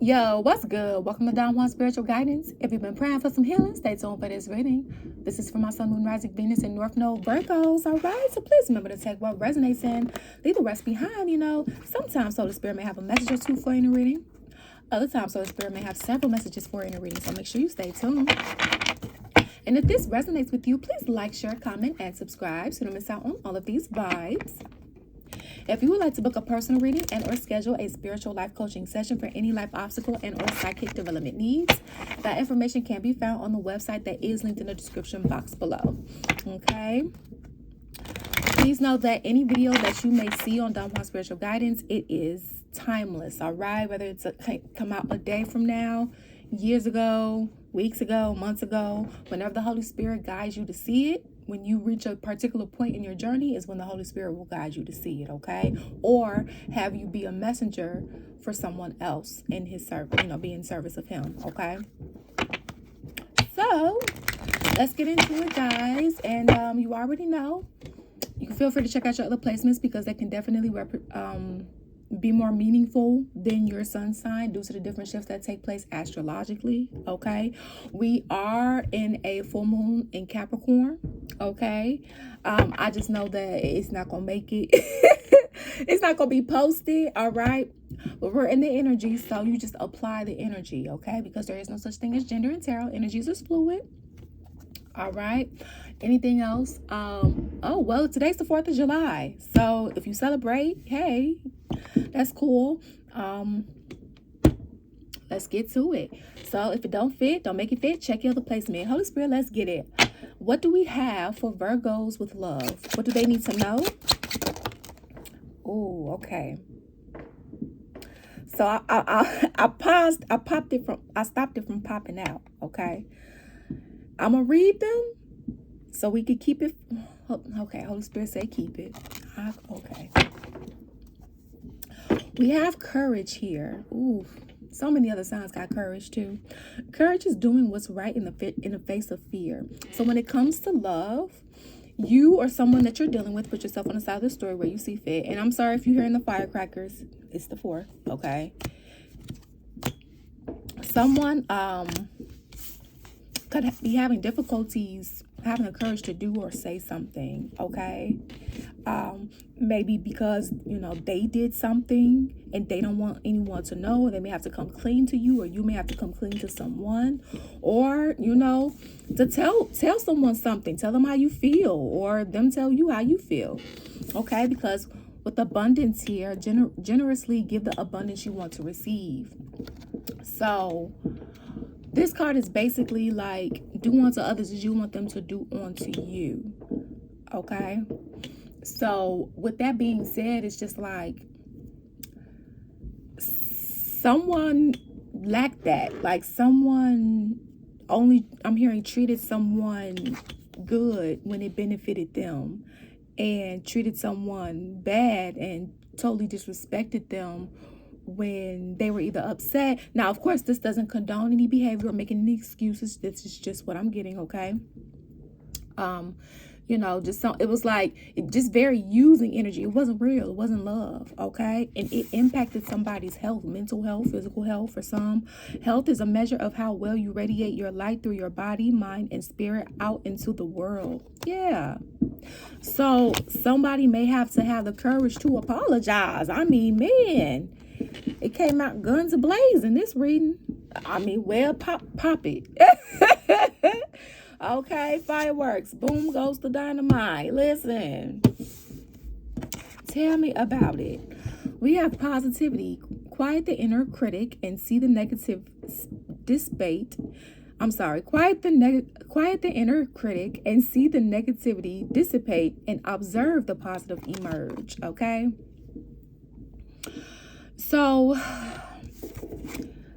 Yo, what's good? Welcome to Don Juan Spiritual Guidance. If you've been praying for some healing, stay tuned for this reading. This is for my Sun, Moon, Rising, Venus, and North Node Virgos. All right, so please remember to take what resonates and leave the rest behind. Sometimes Holy Spirit may have a message or two for you in a reading. Other times Holy Spirit may have several messages for you in a reading, so make sure you stay tuned. And if this resonates with you, please like, share, comment, and subscribe so you don't miss out on all of these vibes. If you would like to book a personal reading and or schedule a spiritual life coaching session for any life obstacle and or psychic development needs, that information can be found on the website that is linked in the description box below. Okay. Please know that any video that you may see on Don Juan Spiritual Guidance, it is timeless. All right. Whether it's come out a day from now, years ago, weeks ago, months ago, whenever the Holy Spirit guides you to see it, when you reach a particular point in your journey is when the Holy Spirit will guide you to see it, okay? Or have you be a messenger for someone else in his service, be in service of him, okay? So, let's get into it, guys. And you already know, you can feel free to check out your other placements because they can definitely be more meaningful than your sun sign due to the different shifts that take place astrologically, okay? We are in a full moon in Capricorn, okay? I just know that it's not gonna make it. It's not gonna be posted, all right? But we're in the energy, so you just apply the energy, okay? Because there is no such thing as gender in tarot. Energies is fluid. All right. Anything else? Oh, well, today's the 4th of July. So if you celebrate, hey, that's cool. Let's get to it. So if it don't fit, don't make it fit. Check your other placement. Holy Spirit, let's get it. What do we have for Virgos with love? What do they need to know? Oh, okay. So I paused. I stopped it from popping out. Okay. I'm going to read them so we could keep it. Okay, Holy Spirit say keep it. Okay. We have courage here. Ooh, so many other signs got courage too. Courage is doing what's right in the face of fear. So when it comes to love, you or someone that you're dealing with, put yourself on the side of the story where you see fit. And I'm sorry if you're hearing the firecrackers. It's the 4th, okay? Someone could be having difficulties having the courage to do or say something, okay? Maybe because, they did something and they don't want anyone to know. They may have to come clean to you, or you may have to come clean to someone, or, to tell someone something. Tell them how you feel, or them tell you how you feel, okay? Because with abundance here, generously give the abundance you want to receive. So this card is basically like, do unto others as you want them to do unto you. Okay? So with that being said, it's just like someone lacked that. Like someone I'm hearing treated someone good when it benefited them, and treated someone bad and totally disrespected them when they were either upset. Now, of course, this doesn't condone any behavior or making any excuses. This is just what I'm getting, okay? It was like, just very using energy. It wasn't real. It wasn't love, okay? And it impacted somebody's health, mental health, physical health. For some, health is a measure of how well you radiate your light through your body, mind, and spirit out into the world. Yeah. So somebody may have to have the courage to apologize. I mean, man, it came out guns a-blazing, this reading. I mean, well, pop it. Okay, fireworks. Boom goes the dynamite. Listen. Tell me about it. We have positivity. Quiet the inner critic and see the negative dissipate. Quiet the inner critic and see the negativity dissipate and observe the positive emerge. Okay? So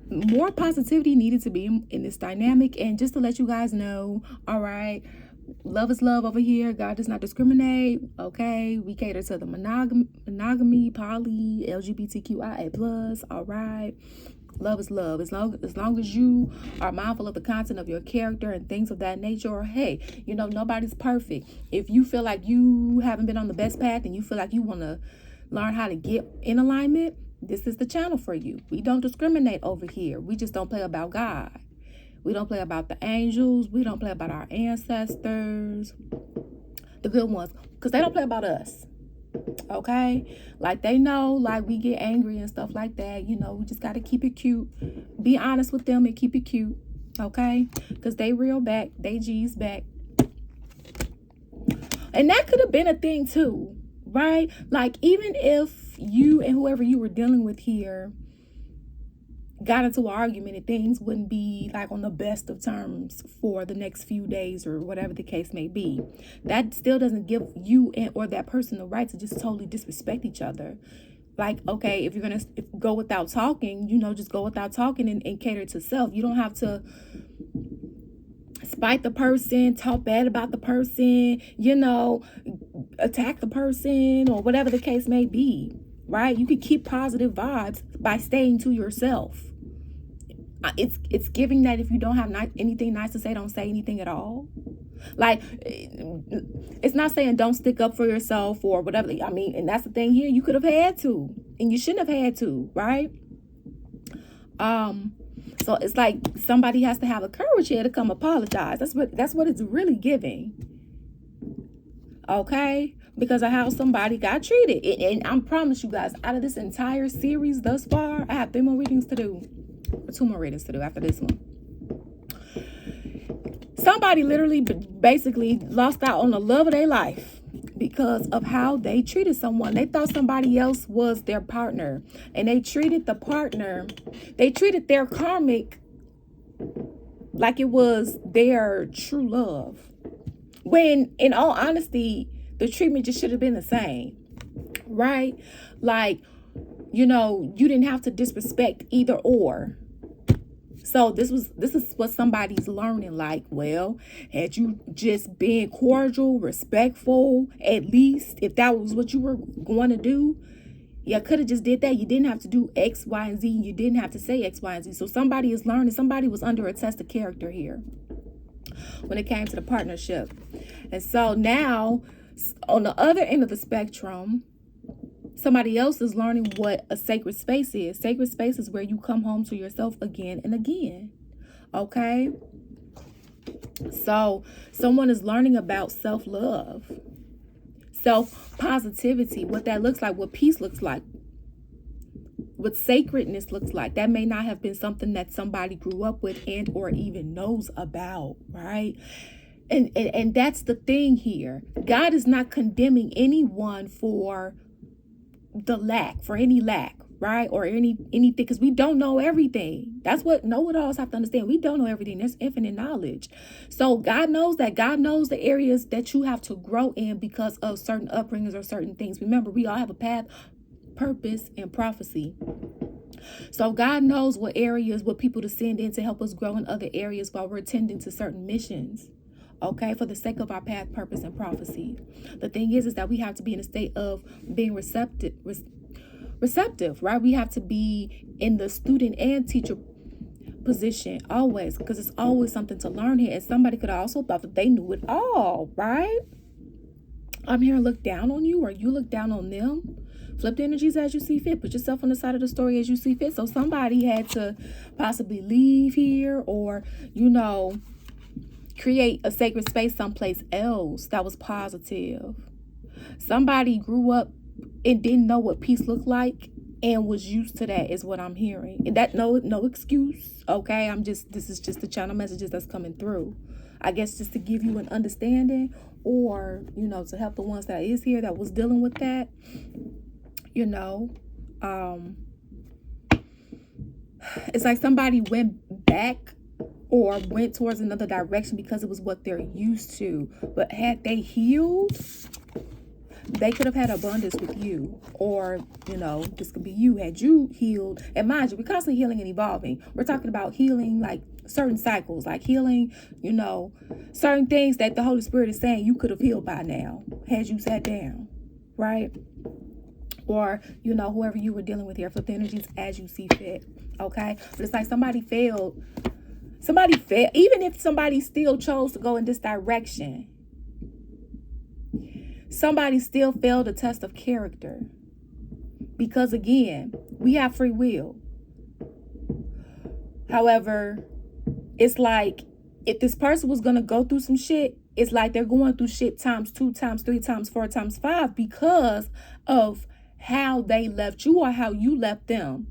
more positivity needed to be in this dynamic. And just to let you guys know, all right, love is love over here. God does not discriminate. Okay, we cater to the monogamy, poly, LGBTQIA plus. All right, love is love. As long as you are mindful of the content of your character and things of that nature. Or hey, nobody's perfect. If you feel like you haven't been on the best path and you feel like you want to learn how to get in alignment, this is the channel for you. We don't discriminate over here. We just don't play about God. We don't play about the angels. We don't play about our ancestors, the good ones, because they don't play about us. Okay, like they know, like we get angry and stuff like that. You know, we just got to keep it cute. Be honest with them and keep it cute. Okay, because they real back, they G's back. And that could have been a thing too, right? Like, even if you and whoever you were dealing with here got into an argument and things wouldn't be like on the best of terms for the next few days or whatever the case may be, that still doesn't give you and or that person the right to just totally disrespect each other. Like, okay, if you're going to go without talking, you know, just go without talking and cater to self. You don't have to spite the person, talk bad about the person, you know, attack the person or whatever the case may be, right? You can keep positive vibes by staying to yourself. It's giving that if you don't have anything nice to say, don't say anything at all. Like, it's not saying don't stick up for yourself or whatever. I mean, and that's the thing here. You could have had to, and you shouldn't have had to, right? So it's like somebody has to have the courage here to come apologize. That's what it's really giving. Okay? Because of how somebody got treated. And I promise you guys, out of this entire series thus far, I have 3 more readings to do. Or 2 more readings to do after this one. Somebody literally basically lost out on the love of their life because of how they treated someone. They thought somebody else was their partner. And they treated their karmic like it was their true love. When, in all honesty, the treatment just should have been the same. Right? Like, you know, you didn't have to disrespect either or. So this is what somebody's learning. Like, well, had you just been cordial, respectful, at least, if that was what you were going to do, you could have just did that. You didn't have to do X, Y, and Z. You didn't have to say X, Y, and Z. So somebody is learning. Somebody was under a test of character here when it came to the partnership. And so now, on the other end of the spectrum, somebody else is learning what a sacred space is. Sacred space is where you come home to yourself again and again. Okay? So someone is learning about self-love, self-positivity, what that looks like, what peace looks like, what sacredness looks like. That may not have been something that somebody grew up with and or even knows about, right? And that's the thing here. God is not condemning anyone for the lack, for any lack, right? Or anything, because we don't know everything. That's what know-it-alls have to understand. We don't know everything. There's infinite knowledge. So God knows that. God knows the areas that you have to grow in because of certain upbringings or certain things. Remember, we all have a path, purpose, and prophecy. So God knows what areas, what people to send in to help us grow in other areas while we're attending to certain missions. Okay, for the sake of our path, purpose, and prophecy. The thing is that we have to be in a state of being receptive, right? We have to be in the student and teacher position always, because it's always something to learn here. And somebody could also thought that they knew it all, right? I'm here to look down on you, or you look down on them. Flip the energies as you see fit. Put yourself on the side of the story as you see fit. So somebody had to possibly leave here, or, you know, create a sacred space someplace else that was positive. Somebody grew up and didn't know what peace looked like and was used to that, is what I'm hearing. And that no excuse. Okay, this is just the channel messages that's coming through. I guess just to give you an understanding, or, you know, to help the ones that is here that was dealing with that. You know, it's like somebody went back or went towards another direction because it was what they're used to. But had they healed, they could have had abundance with you. Or, you know, this could be you. Had you healed, and mind you, we're constantly healing and evolving. We're talking about healing, like certain cycles, like healing, you know, certain things that the Holy Spirit is saying you could have healed by now had you sat down, right? Or, you know, whoever you were dealing with here, flip the energies as you see fit. Okay, but it's like somebody failed. Even if somebody still chose to go in this direction, somebody still failed a test of character. Because again, We have free will. However, it's like if this person was going to go through some shit, it's like they're going through shit times 2, times 3, times 4, times 5 because of how they left you or how you left them.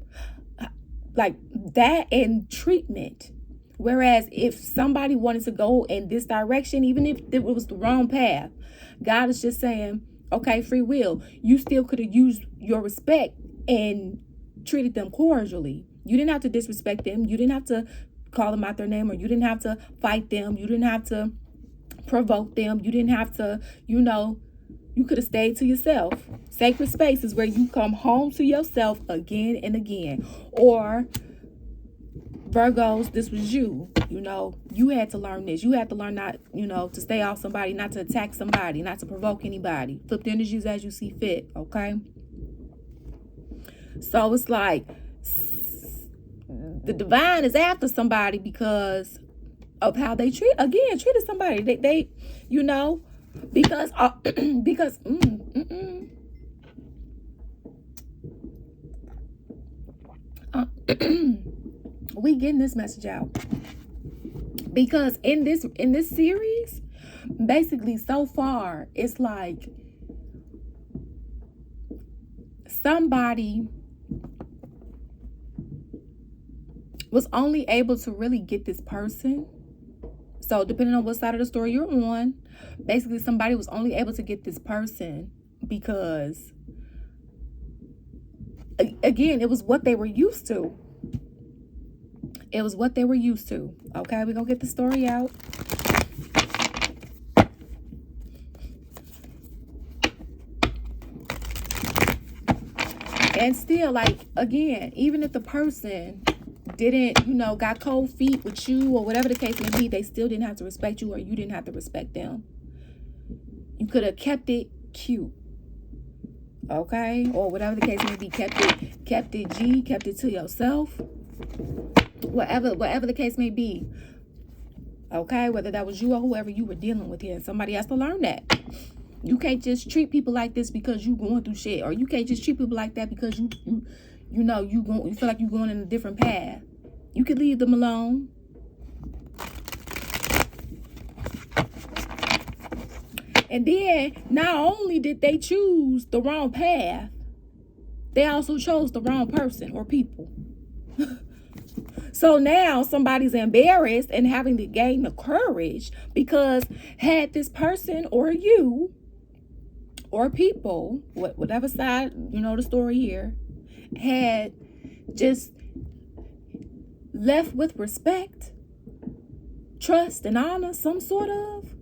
Like that and treatment. Whereas if somebody wanted to go in this direction, even if it was the wrong path, God is just saying, okay, free will. You still could have used your respect and treated them cordially. You didn't have to disrespect them. You didn't have to call them out their name, or you didn't have to fight them. You didn't have to provoke them. You didn't have to, you could have stayed to yourself. Sacred space is where you come home to yourself again and again. Or Virgos, this was you. You had to learn this. You had to learn not, to stay off somebody, not to attack somebody, not to provoke anybody. Flip the energies as you see fit, okay? So it's like the divine is after somebody because of how they treated somebody. They because we getting this message out because in this series, basically so far, it's like somebody was only able to really get this person. So depending on what side of the story you're on, basically somebody was only able to get this person because, again, it was what they were used to. It was what they were used to. Okay, we're going to get the story out. And still, like, again, even if the person didn't, got cold feet with you or whatever the case may be, they still didn't have to respect you or you didn't have to respect them. You could have kept it cute. Okay? Or whatever the case may be, kept it to yourself. Whatever the case may be. Okay? Whether that was you or whoever you were dealing with here. Somebody has to learn that. You can't just treat people like this because you going through shit. Or you can't just treat people like that because you feel like you're going in a different path. You can leave them alone. And then, not only did they choose the wrong path, they also chose the wrong person or people. So now somebody's embarrassed and having to gain the courage because had this person or you or people, whatever side, the story here, had just left with respect, trust, and honor, some sort of,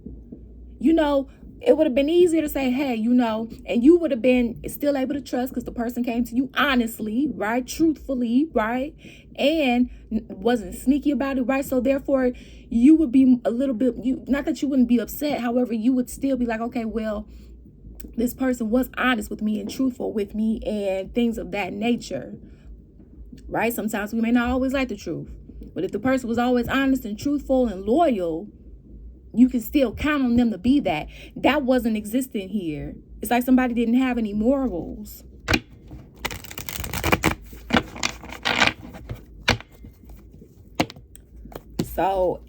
it would have been easier to say, hey, and you would have been still able to trust because the person came to you honestly, right? Truthfully, right? And wasn't sneaky about it, right? So therefore, you would be a little bit, not that you wouldn't be upset. However, you would still be like, okay, well, this person was honest with me and truthful with me and things of that nature, right? Sometimes we may not always like the truth, but if the person was always honest and truthful and loyal, you can still count on them to be that. That wasn't existing here. It's like somebody didn't have any morals. So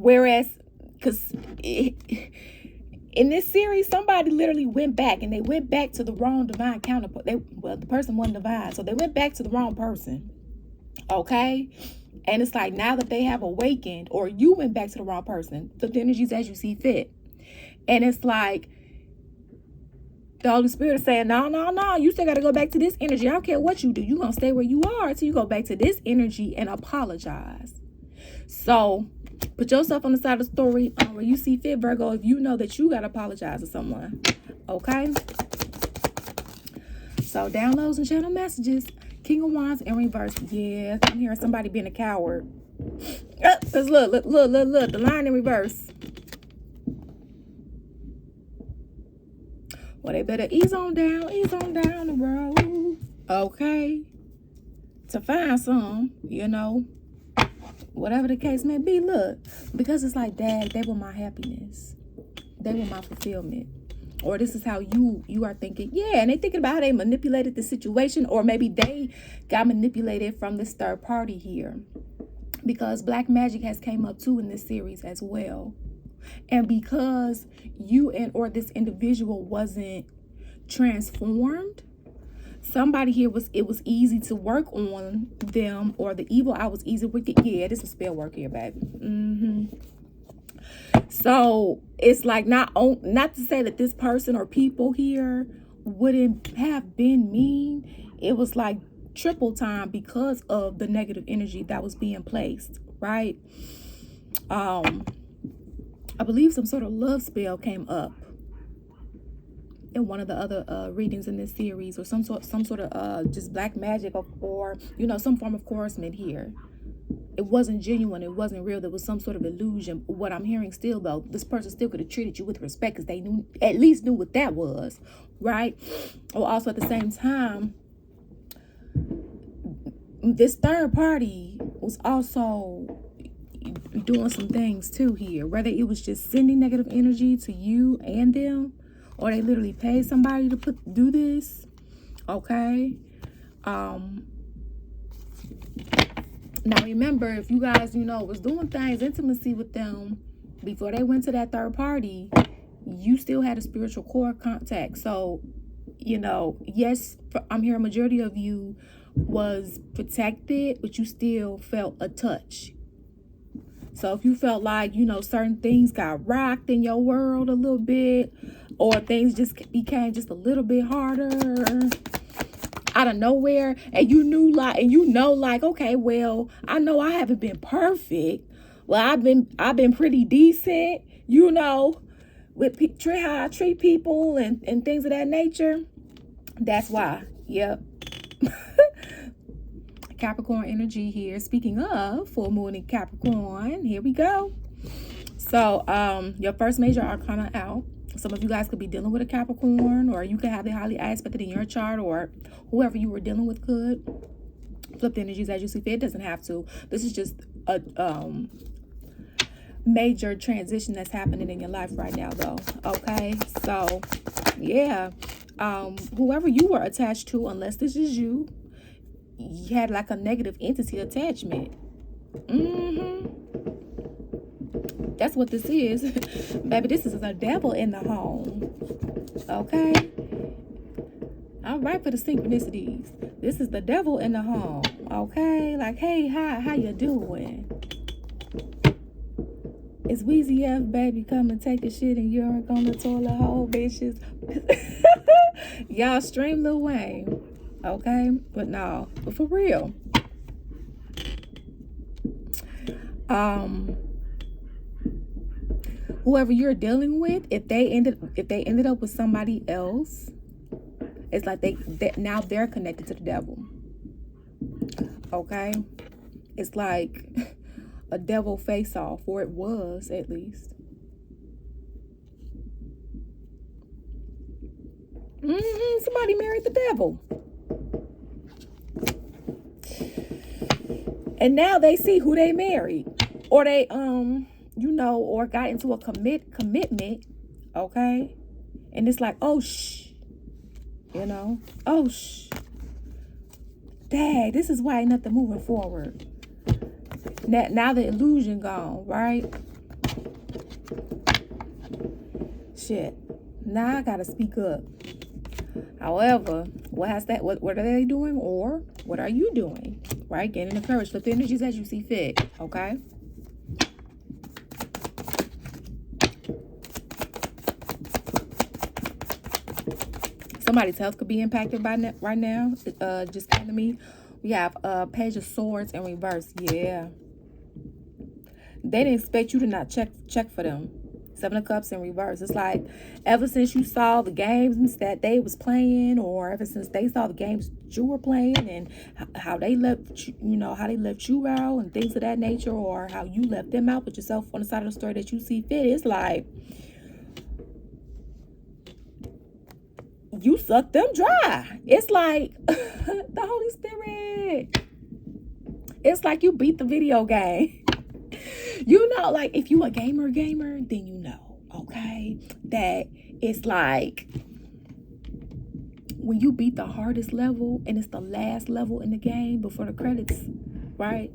whereas, because in this series, somebody literally went back and they went back to the wrong divine counterpart. The person wasn't divine, so they went back to the wrong person. Okay? And it's like now that they have awakened, or you went back to the wrong person, flip the energies as you see fit. And it's like the Holy Spirit is saying, no, you still got to go back to this energy. I don't care what you do. You're going to stay where you are until you go back to this energy and apologize. So put yourself on the side of the story where you see fit, Virgo, if you know that you got to apologize to someone. Okay? So downloads and channel messages. King of Wands in reverse. Yeah, I'm hearing somebody being a coward. Because look, the line in reverse. Well, they better ease on down the road. Okay? To find some, whatever the case may be. Look, because it's like, Dad, they were my happiness. They were my fulfillment. or this is how you are thinking. Yeah, and they thinking about how they manipulated the situation, or maybe they got manipulated from this third party here, because black magic has came up too in this series as well. And because you and or this individual wasn't transformed, somebody here it was easy to work on them, or the evil eye was easy with it. Yeah, this is spell work here, baby. So it's like, not to say that this person or people here wouldn't have been mean. It was like triple time because of the negative energy that was being placed, right? I believe some sort of love spell came up in one of the other readings in this series, or some sort of just black magic, or you know, some form of coercement here. It wasn't genuine. It wasn't real. There was some sort of illusion. What I'm hearing still, though, this person still could have treated you with respect, because they at least knew what that was, right? Or also at the same time, this third party was also doing some things too here. Whether it was just sending negative energy to you and them, or they literally paid somebody to do this. Okay. Now remember, if you guys, you know, was doing things, intimacy with them before they went to that third party, you still had a spiritual core contact. So, you know, yes, I'm hearing majority of you was protected, but you still felt a touch. So if you felt like, you know, certain things got rocked in your world a little bit, or things just became just a little bit harder out of nowhere, and you knew like, and you know, like, okay, well, I know I haven't been perfect. Well, I've been pretty decent, you know, with how I treat people and things of that nature. That's why. Yep. Capricorn energy here. Speaking of full moon in Capricorn, here we go. So your first major arcana out. Some of you guys could be dealing with a Capricorn, or you could have it highly aspected in your chart, or whoever you were dealing with could. Flip the energies as you see fit. It doesn't have to. This is just a major transition that's happening in your life right now, though. Okay, so yeah, whoever you were attached to, unless this is you had like a negative entity attachment. That's what this is. Baby, this is a devil in the home. Okay? All right, for the synchronicities. This is the devil in the home. Okay? Like, hey, how you doing? It's Weezy F, baby. Come and take a shit and urine on the toilet hole, bitches. Y'all stream Lil Wayne. Okay? But no. But for real. Whoever you're dealing with, if they ended up with somebody else, it's like they now they're connected to the devil. Okay? It's like a devil face off, or it was at least. Somebody married the devil. And now they see who they married, or they you know, or got into a commitment, okay? And it's like, oh shh, you know, oh shh, dang, this is why ain't nothing moving forward. Now the illusion gone, right? Shit, now I gotta speak up. However, what are they doing, or what are you doing? Right? Gaining the courage. Flip the energies as you see fit. Okay? Somebody's health could be impacted by right now. Just came to me. We have Page of Swords in reverse. Yeah. They didn't expect you to not check for them. Seven of Cups in reverse. It's like, ever since you saw the games that they was playing, or ever since they saw the games you were playing, and how they left you know, how they left you out and things of that nature, or how you left them out, put yourself on the side of the story that you see fit. It's like you sucked them dry. It's like the Holy Spirit. It's like you beat the video game. You know, like if you a gamer, then you know, okay, that it's like when you beat the hardest level and it's the last level in the game before the credits, right?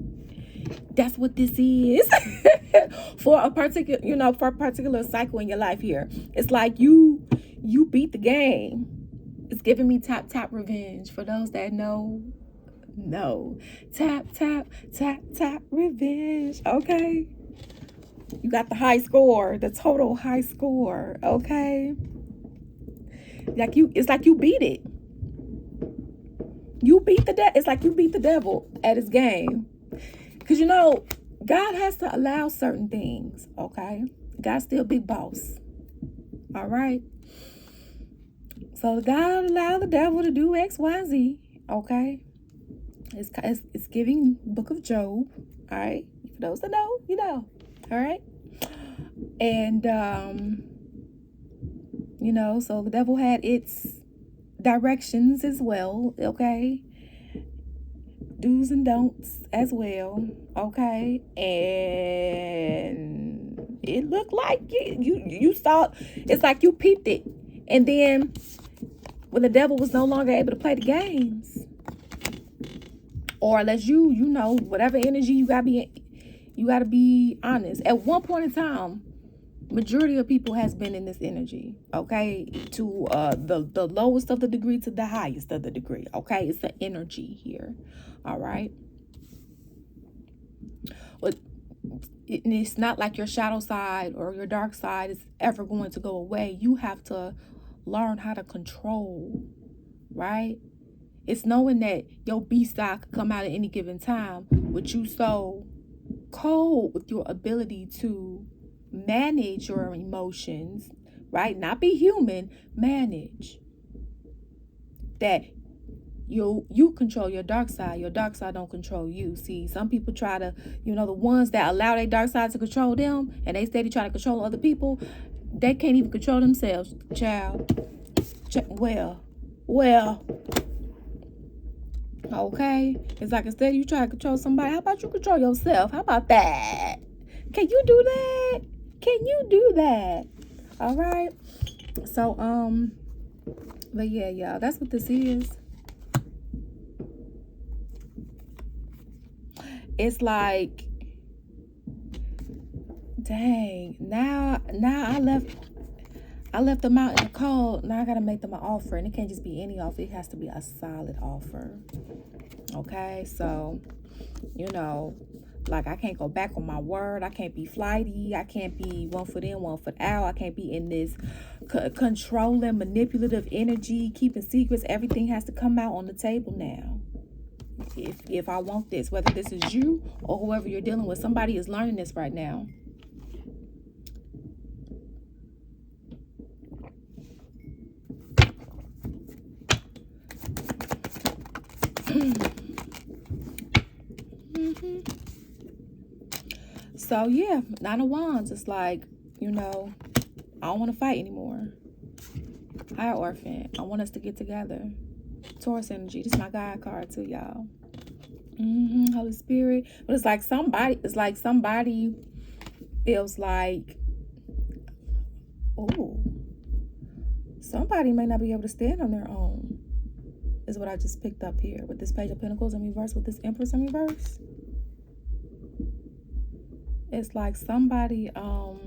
That's what this is. For a particular cycle in your life here. It's like you beat the game. It's giving me tap tap revenge. For those that know, tap tap tap tap revenge. Okay, you got the high score, the total high score. Okay, it's like you beat it. You beat it's like you beat the devil at his game. Because God has to allow certain things. Okay, God's still big boss. All right. So God allowed the devil to do X, Y, Z. Okay. It's giving Book of Job. All right. For those that know, All right. And so the devil had its directions as well. Okay. Do's and don'ts as well. Okay. And it looked like you saw, it's like you peeped it. And then when the devil was no longer able to play the games, or unless whatever energy you gotta be honest. At one point in time, majority of people has been in this energy, okay, to the lowest of the degree to the highest of the degree. Okay, it's the energy here. All right. But it's not like your shadow side or your dark side is ever going to go away. You have to learn how to control, right? It's knowing that your B side could come out at any given time, but you so cold with your ability to manage your emotions, right? Not be human, manage. That you control your dark side don't control you. See, some people try to, the ones that allow their dark side to control them, and they steady try to control other people, they can't even control themselves, child. Well, okay. It's like instead of you try to control somebody, how about you control yourself? How about that? Can you do that? All right. So, but yeah, y'all, that's what this is. It's like, dang, now I left them out in the cold. Now I gotta make them an offer, and it can't just be any offer. It has to be a solid offer. Okay, so like I can't go back on my word. I can't be flighty. I can't be 1 foot in, 1 foot out. I can't be in this controlling, manipulative energy, keeping secrets. Everything has to come out on the table now. If I want this, whether this is you or whoever you're dealing with, somebody is learning this right now. So yeah, 9 of Wands. It's like, I don't want to fight anymore. Hierophant. I want us to get together. Taurus energy. This is my God card too, y'all. Holy Spirit. But it's like somebody feels like, oh, somebody may not be able to stand on their own, is what I just picked up here with this Page of Pentacles in reverse, with this Empress in reverse. It's like somebody, oh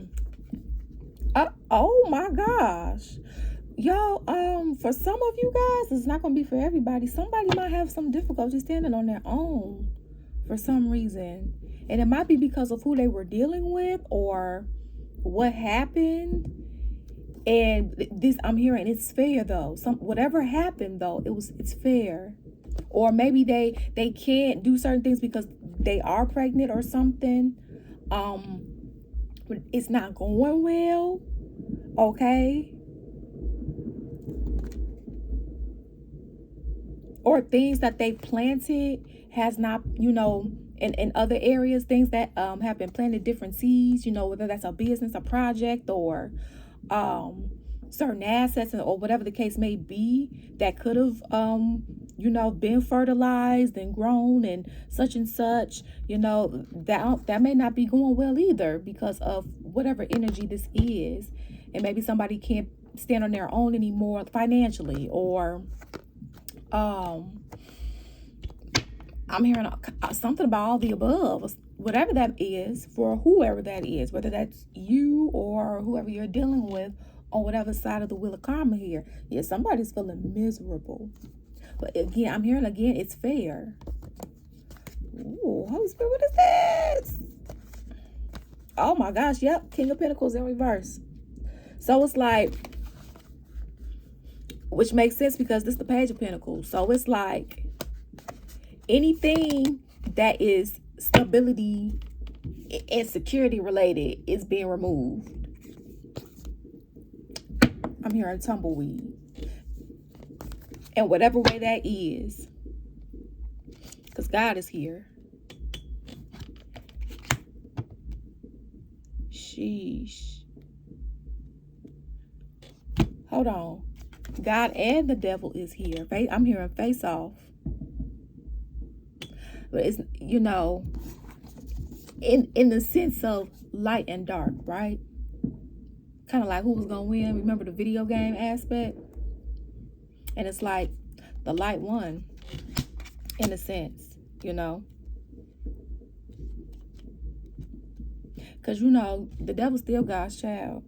my gosh. Y'all, for some of you guys, it's not going to be for everybody. Somebody might have some difficulty standing on their own for some reason. And it might be because of who they were dealing with or what happened. And this, I'm hearing it's fair though. Whatever happened though, it's fair. Or maybe they can't do certain things because they are pregnant or something. It's not going well. Okay. Or things that they planted has not, in other areas, things that have been planted, different seeds, whether that's a business, a project, or certain assets, or whatever the case may be, that could have been fertilized and grown and such, that may not be going well either because of whatever energy this is. And maybe somebody can't stand on their own anymore financially, or I'm hearing something about all the above, whatever that is, for whoever that is, whether that's you or whoever you're dealing with on whatever side of the wheel of karma here. Yeah, somebody's feeling miserable. But again, I'm hearing again, it's fair. Ooh, Holy Spirit, what is this? Oh my gosh, yep, King of Pentacles in reverse. So it's like, which makes sense because this is the Page of Pentacles. So it's like anything that is stability and security related is being removed. I'm hearing tumbleweed. And whatever way that is, because God is here. Sheesh. Hold on. God and the devil is here. I'm hearing face off. But it's, you know, in the sense of light and dark, right? Kind of like who was going to win. Remember the video game aspect? And it's like the light won, in a sense, you know. Because, you know, the devil's still God's child.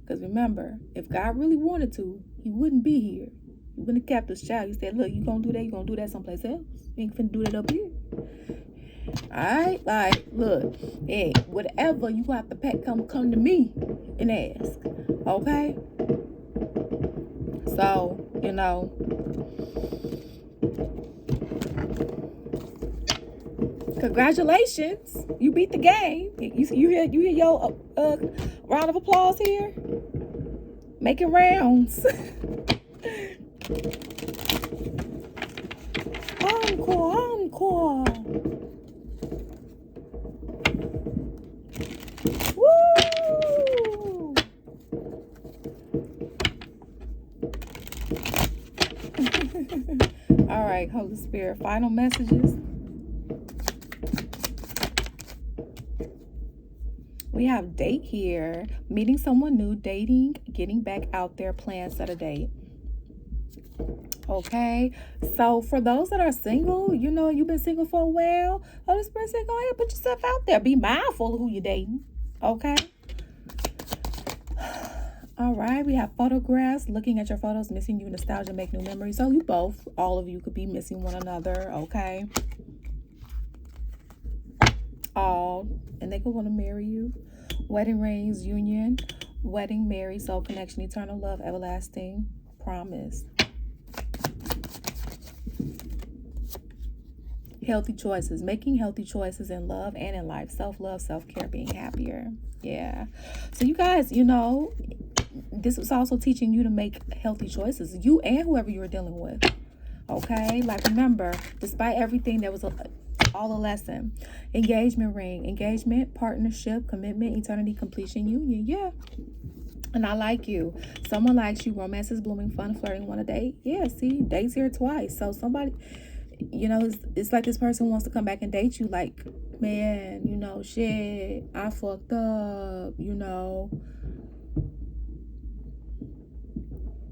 Because remember, if God really wanted to, he wouldn't be here. He wouldn't have kept his child. He said, look, you going to do that, you're going to do that someplace else. You ain't finna do that up here. Alright? Like, look, hey, whatever, you have to come to me and ask. Okay? So, you know, congratulations. You beat the game. You hear your round of applause here? Making rounds. Encore. Woo! All right, Holy Spirit, final messages. We have date here, meeting someone new, dating, getting back out there, plans, set a date. Okay, so for those that are single, you know, you've been single for a while, Holy Spirit said, go ahead, put yourself out there. Be mindful of who you're dating. Okay. All right, we have photographs, looking at your photos, missing you, nostalgia, make new memories. So you both, all of you could be missing one another. Okay. All, and they could want to marry you. Wedding rings, union, wedding, marry, soul connection, eternal love, everlasting promise. Healthy choices, making healthy choices in love and in life, self-love, self-care, being happier. Yeah. So you guys, you know, this was also teaching you to make healthy choices, you and whoever you were dealing with. Okay. Like, remember, despite everything, there was all a lesson. Engagement ring, engagement, partnership, commitment, eternity, completion, union. Yeah. And I like you. Someone likes you. Romance is blooming, fun, flirting, want to date. Yeah, see, date's here twice. So somebody, you know, it's like this person wants to come back and date you. Like, man, you know, shit, I fucked up, you know.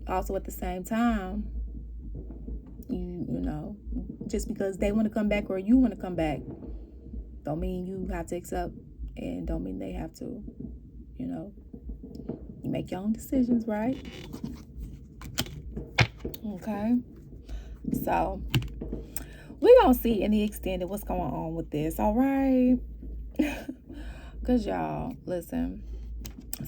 Also at the same time, you know, just because they want to come back or you want to come back, don't mean you have to accept, and don't mean they have to, you know. You make your own decisions, right? Okay. So we're going to see in the extended what's going on with this, all right? Because, y'all, listen.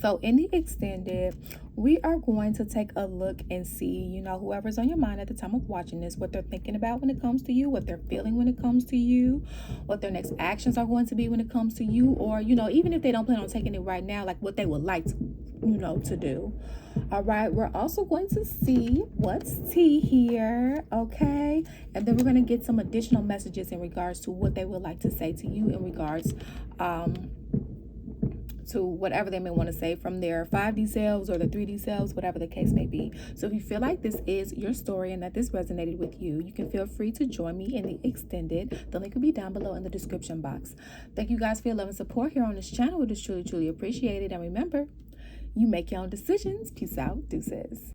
So in the extended, we are going to take a look and see, you know, whoever's on your mind at the time of watching this, what they're thinking about when it comes to you, what they're feeling when it comes to you, what their next actions are going to be when it comes to you, or, you know, even if they don't plan on taking it right now, like what they would like to, you know, to do. All right, we're also going to see what's tea here, okay? And then we're going to get some additional messages in regards to what they would like to say to you in regards to whatever they may want to say from their 5D selves or the 3D selves, whatever the case may be. So if you feel like this is your story and that this resonated with you, you can feel free to join me in the extended. The link will be down below in the description box. Thank you guys for your love and support here on this channel. It is truly, truly appreciated. And remember, You make your own decisions. Peace out. Deuces.